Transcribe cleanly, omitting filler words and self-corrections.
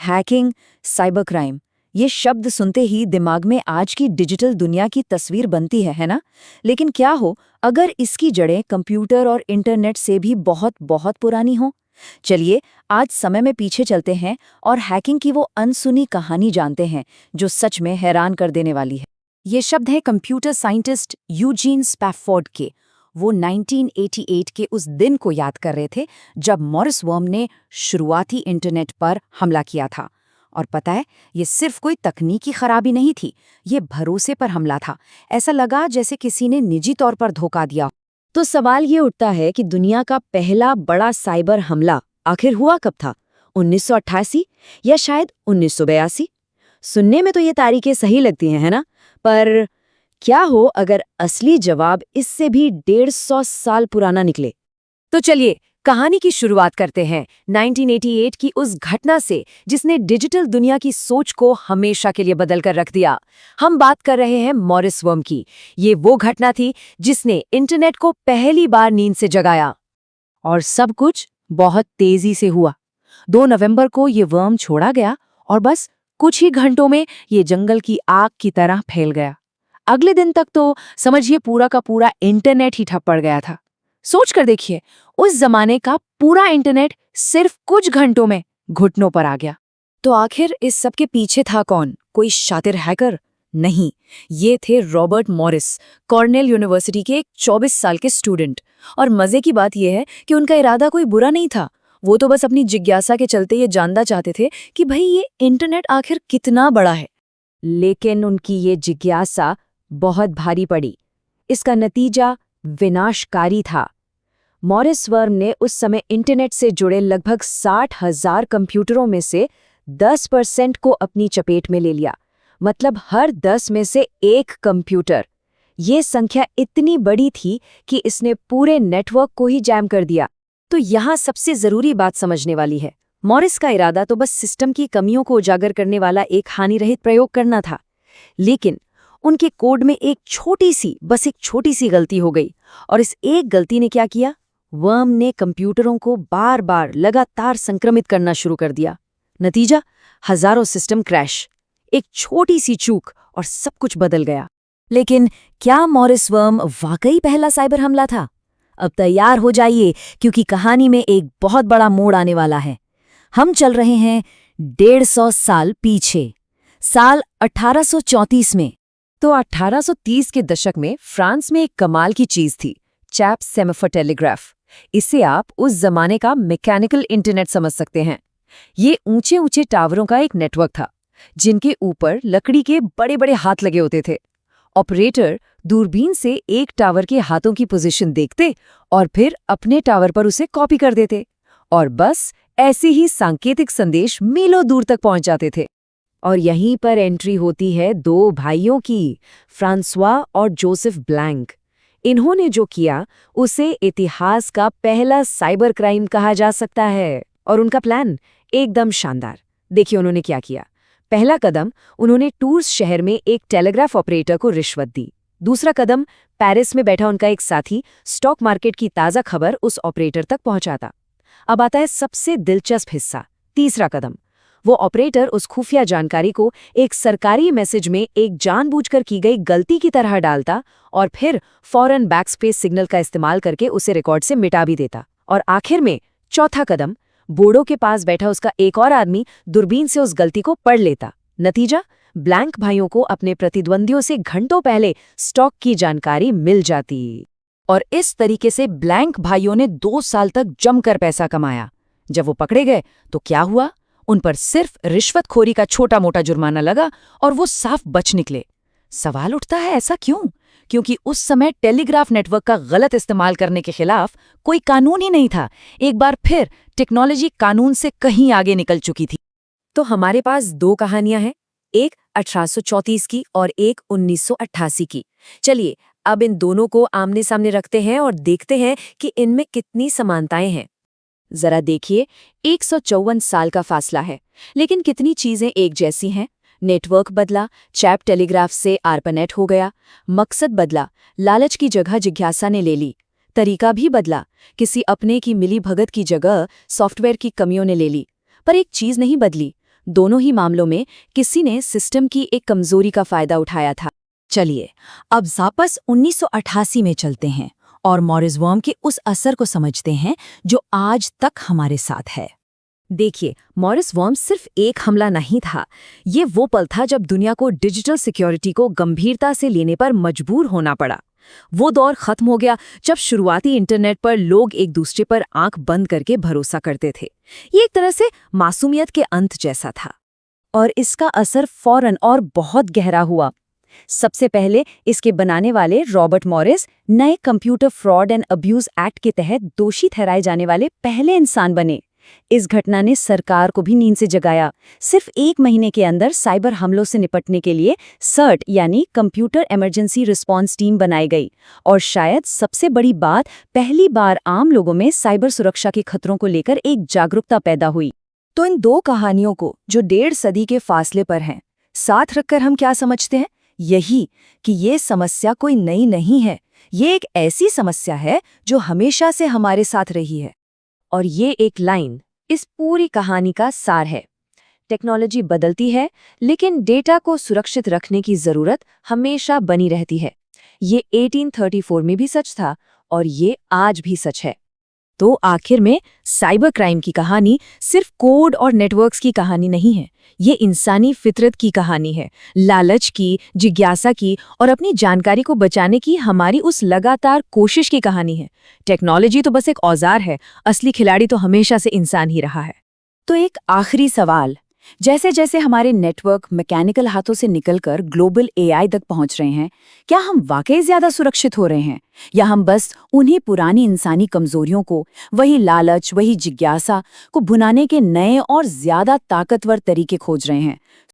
Hacking, cyber crime, ये शब्द सुनते ही दिमाग में आज की डिजिटल दुनिया की तस्वीर बनती है ना? लेकिन क्या हो अगर इसकी जड़ें कंप्यूटर और इंटरनेट से भी बहुत बहुत पुरानी हो? चलिए आज समय में पीछे चलते हैं और हैकिंग की वो अनसुनी कहानी जानते हैं जो सच में हैरान कर देने वाली है। ये शब्द है कंप्यूटर साइंटिस्ट यूजीन स्पैफोर्ड के। वो 1988 के उस दिन को याद कर रहे थे जब मॉरिस वर्म ने शुरुआती इंटरनेट पर हमला किया था। और पता है, ये सिर्फ कोई तकनीकी खराबी नहीं थी, ये भरोसे पर हमला था। ऐसा लगा जैसे किसी ने निजी तौर पर धोखा दिया। तो सवाल ये उठता है कि दुनिया का पहला बड़ा साइबर हमला आखिर हुआ कब था? 1988 या शायद 1982? सुनने में तो ये तारीखें सही लगती हैं, है ना? पर क्या हो अगर असली जवाब इससे भी 150 साल पुराना निकले? तो चलिए कहानी की शुरुआत करते हैं 1988 की उस घटना से जिसने डिजिटल दुनिया की सोच को हमेशा के लिए बदल कर रख दिया। हम बात कर रहे हैं मॉरिस वर्म की। ये वो घटना थी जिसने इंटरनेट को पहली बार नींद से जगाया। और सब कुछ बहुत तेजी से हुआ। 2 नवंबर को ये वर्म छोड़ा गया और बस कुछ ही घंटों में ये जंगल की आग की तरह फैल गया। अगले दिन तक तो समझिए पूरा का पूरा इंटरनेट ही ठप पड़ गया था। सोच कर देखिए, उस जमाने का पूरा इंटरनेट सिर्फ कुछ घंटों में घुटनों पर आ गया। तो आखिर इस सब के पीछे था कौन? कोई शातिर हैकर? नहीं, ये थे रॉबर्ट मॉरिस, कॉर्नेल यूनिवर्सिटी के एक 24 साल के स्टूडेंट। और मजे की बात यह है कि उनका इरादा कोई बुरा नहीं था। वो तो बस अपनी जिज्ञासा के चलते ये जानना चाहते थे कि भाई ये इंटरनेट आखिर कितना बड़ा है। लेकिन उनकी ये जिज्ञासा बहुत भारी पड़ी। इसका नतीजा विनाशकारी था। मॉरिस वर्म ने उस समय इंटरनेट से जुड़े लगभग 60,000 कंप्यूटरों में से 10% को अपनी चपेट में ले लिया। मतलब हर 10 में से एक कंप्यूटर। ये संख्या इतनी बड़ी थी कि इसने पूरे नेटवर्क को ही जैम कर दिया। तो यहाँ सबसे जरूरी बात समझने वाली है। मॉरिस का इरादा तो बस सिस्टम की कमियों को उजागर करने वाला एक हानिरहित प्रयोग करना था। लेकिन उनके कोड में एक छोटी सी गलती हो गई। और इस एक गलती ने क्या किया? वर्म ने कंप्यूटरों को बार बार लगातार संक्रमित करना शुरू कर दिया। नतीजा, हजारों सिस्टम क्रैश। एक छोटी सी चूक और सब कुछ बदल गया। लेकिन क्या मॉरिस वर्म वाकई पहला साइबर हमला था? अब तैयार हो जाइए, क्योंकि कहानी में एक बहुत बड़ा मोड़ आने वाला है। हम चल रहे हैं 150 साल पीछे, साल 1834 में। तो 1830 के दशक में फ्रांस में एक कमाल की चीज थी, चैप सेमाफोर टेलीग्राफ। इसे आप उस जमाने का मैकेनिकल इंटरनेट समझ सकते हैं। ये ऊंचे ऊंचे टावरों का एक नेटवर्क था, जिनके ऊपर लकड़ी के बड़े बड़े हाथ लगे होते थे। ऑपरेटर दूरबीन से एक टावर के हाथों की पोजीशन देखते और फिर अपने टावर पर उसे कॉपी कर देते, और बस ऐसे ही सांकेतिक संदेश मीलों दूर तक पहुंच जाते थे। और यहीं पर एंट्री होती है 2 भाइयों की, फ्रांसवा और जोसेफ ब्लैंक। इन्होंने जो किया उसे इतिहास का पहला साइबर क्राइम कहा जा सकता है। और उनका प्लान एकदम शानदार। देखिए उन्होंने क्या किया। पहला कदम, उन्होंने टूर्स शहर में एक टेलीग्राफ ऑपरेटर को रिश्वत दी। दूसरा कदम, पेरिस में बैठा उनका एक साथी स्टॉक मार्केट की ताज़ा खबर उस ऑपरेटर तक पहुंचाता। अब आता है सबसे दिलचस्प हिस्सा, तीसरा कदम। वो ऑपरेटर उस खुफिया जानकारी को एक सरकारी मैसेज में एक जानबूझकर की गई गलती की तरह डालता और फिर फौरन बैकस्पेस सिग्नल का इस्तेमाल करके उसे रिकॉर्ड से मिटा भी देता। और आखिर में चौथा कदम, बोर्डों के पास बैठा उसका एक और आदमी दूरबीन से उस गलती को पढ़ लेता। नतीजा, ब्लैंक भाइयों को अपने प्रतिद्वंदियों से घंटों पहले स्टॉक की जानकारी मिल जाती। और इस तरीके से ब्लैंक भाइयों ने 2 साल तक जमकर पैसा कमाया। जब वो पकड़े गए तो क्या हुआ? उन पर सिर्फ रिश्वतखोरी का छोटा मोटा जुर्माना लगा और वो साफ बच निकले। सवाल उठता है, ऐसा क्यों? क्योंकि उस समय टेलीग्राफ नेटवर्क का गलत इस्तेमाल करने के खिलाफ कोई कानून ही नहीं था। एक बार फिर टेक्नोलॉजी कानून से कहीं आगे निकल चुकी थी। तो हमारे पास 2 कहानियां हैं, एक 1834 की और एक 1988 की। चलिए अब इन दोनों को आमने सामने रखते हैं और देखते हैं कि इनमें कितनी समानताएं हैं। जरा देखिए, 154 साल का फासला है, लेकिन कितनी चीजें एक जैसी हैं। नेटवर्क बदला, चैप टेलीग्राफ से आरपानेट हो गया। मकसद बदला, लालच की जगह जिज्ञासा ने ले ली। तरीका भी बदला, किसी अपने की मिली भगत की जगह सॉफ्टवेयर की कमियों ने ले ली। पर एक चीज नहीं बदली, दोनों ही मामलों में किसी ने सिस्टम की एक कमजोरी का फायदा उठाया था। चलिए, अब वापस 1988 में चलते हैं और मॉरिस वर्म के उस असर को समझते हैं जो आज तक हमारे साथ है। देखिए, मॉरिस वर्म सिर्फ एक हमला नहीं था। ये वो पल था जब दुनिया को डिजिटल सिक्योरिटी को गंभीरता से लेने पर मजबूर होना पड़ा। वो दौर खत्म हो गया जब शुरुआती इंटरनेट पर लोग एक दूसरे पर आंख बंद करके भरोसा करते थे। ये एक तरह से मासूमियत के अंत जैसा था। और इसका असर फौरन और बहुत गहरा हुआ। सबसे पहले इसके बनाने वाले रॉबर्ट मॉरिस नए computer fraud and abuse act के तहत दोषी ठहराए जाने वाले पहले इंसान बने। इस घटना ने सरकार को भी नींद से जगाया। सिर्फ 1 महीने के अंदर साइबर हमलों से निपटने के लिए सर्ट यानी कंप्यूटर इमरजेंसी रिस्पांस टीम बनाई गई। और शायद सबसे बड़ी बात, पहली बार आम लोगों में साइबर सुरक्षा के खतरों को लेकर एक जागरूकता पैदा हुई। तो इन दो कहानियों को, जो 1.5 सदी के फासले पर हैं, साथ रखकर हम क्या समझते हैं? यही कि ये समस्या कोई नई नहीं है। ये एक ऐसी समस्या है जो हमेशा से हमारे साथ रही है। और ये एक लाइन इस पूरी कहानी का सार है। टेक्नोलॉजी बदलती है, लेकिन डेटा को सुरक्षित रखने की जरूरत हमेशा बनी रहती है। ये 1834 में भी सच था और ये आज भी सच है। तो आखिर में साइबर क्राइम की कहानी सिर्फ कोड और नेटवर्क्स की कहानी नहीं है। ये इंसानी फितरत की कहानी है, लालच की, जिज्ञासा की और अपनी जानकारी को बचाने की हमारी उस लगातार कोशिश की कहानी है। टेक्नोलॉजी तो बस एक औजार है, असली खिलाड़ी तो हमेशा से इंसान ही रहा है। तो एक आखिरी सवाल, जैसे जैसे हमारे नेटवर्क मैकेनिकल हाथों से निकलकर ग्लोबल एआई तक पहुंच रहे हैं, क्या हम वाकई ज्यादा सुरक्षित हो रहे हैं, या हम बस उन्हीं पुरानी इंसानी कमजोरियों को, वही लालच, वही जिज्ञासा को भुनाने के नए और ज्यादा ताकतवर तरीके खोज रहे हैं?